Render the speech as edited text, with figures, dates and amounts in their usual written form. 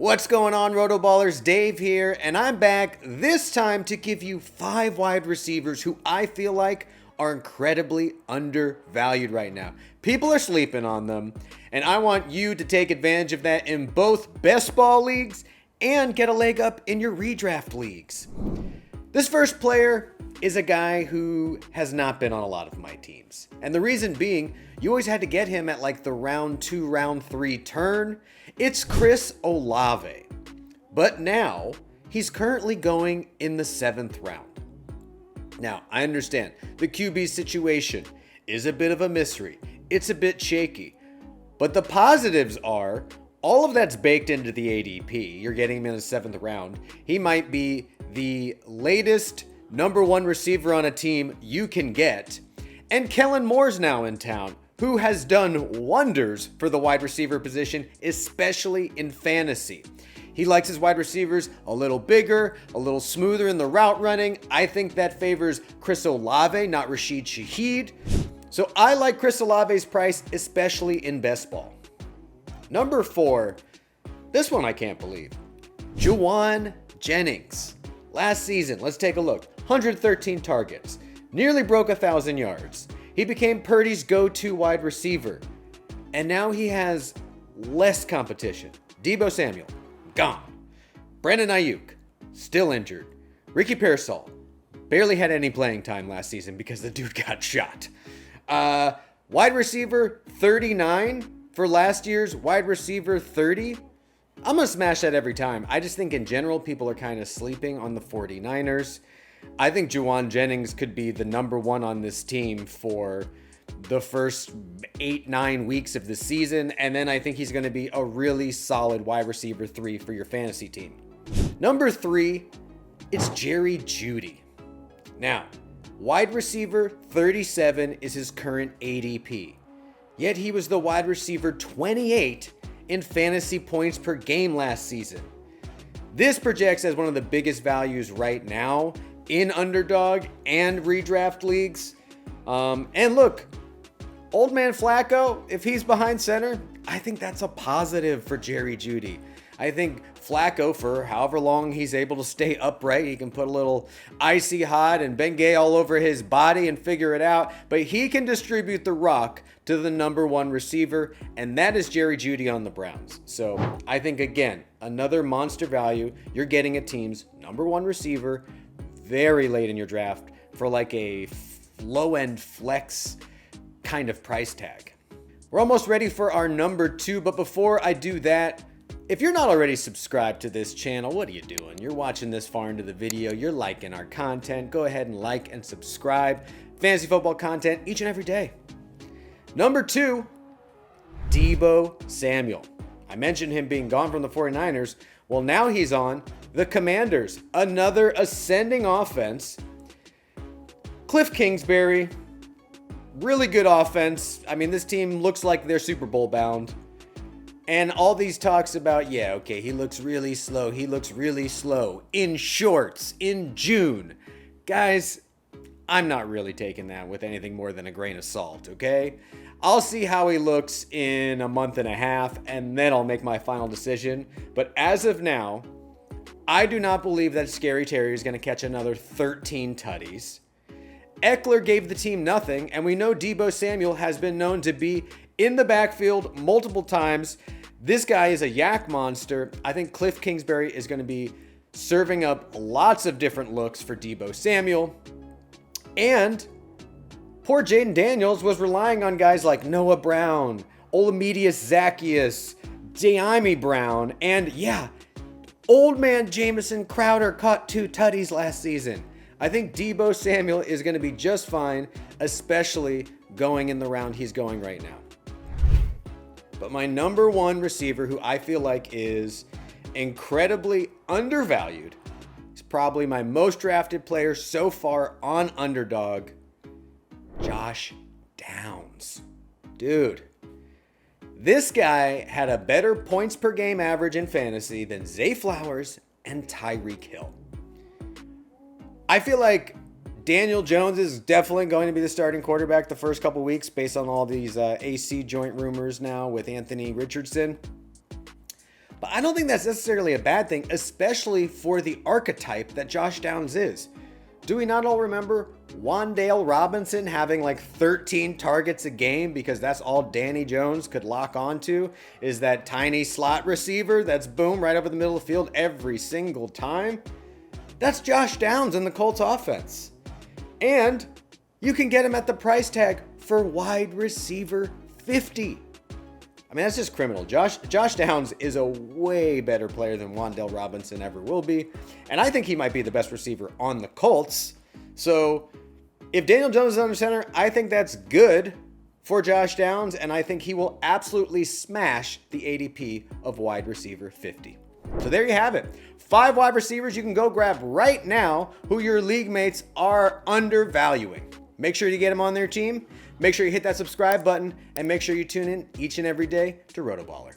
What's going on, RotoBallers? Dave here, and I'm back this time to give you 5 wide receivers who I feel like are incredibly undervalued right now. People are sleeping on them, and I want you to take advantage of that in both best ball leagues and get a leg up in your redraft leagues. This first player is a guy who has not been on a lot of my teams. And the reason being, you always had to get him at like the round 2, round 3 turn. It's Chris Olave. But now, he's currently going in the 7th round. Now, I understand the QB situation is a bit of a mystery. It's a bit shaky. But the positives are, all of that's baked into the ADP. You're getting him in the 7th round. He might be the latest number 1 receiver on a team you can get. And Kellen Moore's now in town, who has done wonders for the wide receiver position, especially in fantasy. He likes his wide receivers a little bigger, a little smoother in the route running. I think that favors Chris Olave, not Rashid Shaheed. So I like Chris Olave's price, especially in best ball. Number 4, this one I can't believe. Jawan Jennings. Last season, let's take a look. 113 targets, nearly broke 1,000 yards. He became Purdy's go-to wide receiver. And now he has less competition. Deebo Samuel, gone. Brandon Ayuk, still injured. Ricky Pearsall, barely had any playing time last season because the dude got shot. Wide receiver 39 for last year's wide receiver 30. I'm going to smash that every time. I just think in general, people are kind of sleeping on the 49ers. I think Jawan Jennings could be the number 1 on this team for the first 8-9 weeks of the season. And then I think he's going to be a really solid wide receiver 3 for your fantasy team. Number 3, it's Jerry Jeudy. Now, wide receiver 37 is his current ADP. Yet he was the wide receiver 28 in fantasy points per game last season. This projects as one of the biggest values right now in underdog and redraft leagues. And look, old man Flacco, if he's behind center, I think that's a positive for Jerry Jeudy. I think Flacco, for however long he's able to stay upright, he can put a little icy hot and Bengay all over his body and figure it out, but he can distribute the rock to the number 1 receiver, and that is Jerry Jeudy on the Browns. So I think, again, another monster value. You're getting a team's number 1 receiver very late in your draft for like a low-end flex kind of price tag. We're almost ready for our number 2, but before I do that, if you're not already subscribed to this channel, what are you doing? You're watching this far into the video, you're liking our content. Go ahead and like and subscribe. Fantasy football content each and every day. Number 2, Deebo Samuel. I mentioned him being gone from the 49ers. Well, now he's on the Commanders. Another ascending offense. Cliff Kingsbury, really good offense. I mean, this team looks like they're Super Bowl bound. And all these talks about, yeah, okay, he looks really slow. He looks really slow in shorts in June. Guys, I'm not really taking that with anything more than a grain of salt, okay? I'll see how he looks in a month and a half, and then I'll make my final decision. But as of now, I do not believe that Scary Terry is going to catch another 13 tutties. Eckler gave the team nothing, and we know Deebo Samuel has been known to be in the backfield multiple times. This guy is a yak monster. I think Cliff Kingsbury is going to be serving up lots of different looks for Deebo Samuel. And poor Jaden Daniels was relying on guys like Noah Brown, Olamide Zaccheaus, Jaime Brown, and yeah, old man Jamison Crowder caught 2 tutties last season. I think Deebo Samuel is going to be just fine, especially going in the round he's going right now. But my number 1 receiver who I feel like is incredibly undervalued, he's probably my most drafted player so far on Underdog, Josh Downs. Dude, this guy had a better points per game average in fantasy than Zay Flowers and Tyreek Hill. I feel like Daniel Jones is definitely going to be the starting quarterback the first couple weeks based on all these AC joint rumors now with Anthony Richardson. But I don't think that's necessarily a bad thing, especially for the archetype that Josh Downs is. Do we not all remember Wan'Dale Robinson having like 13 targets a game because that's all Danny Jones could lock onto, is that tiny slot receiver that's boom right over the middle of the field every single time? That's Josh Downs in the Colts offense. And you can get him at the price tag for wide receiver 50. I mean, that's just criminal. Josh Downs is a way better player than Wan'Dale Robinson ever will be. And I think he might be the best receiver on the Colts. So if Daniel Jones is under center, I think that's good for Josh Downs. And I think he will absolutely smash the ADP of wide receiver 50. So there you have it. 5 wide receivers you can go grab right now who your league mates are undervaluing. Make sure you get them on their team. Make sure you hit that subscribe button and make sure you tune in each and every day to RotoBaller.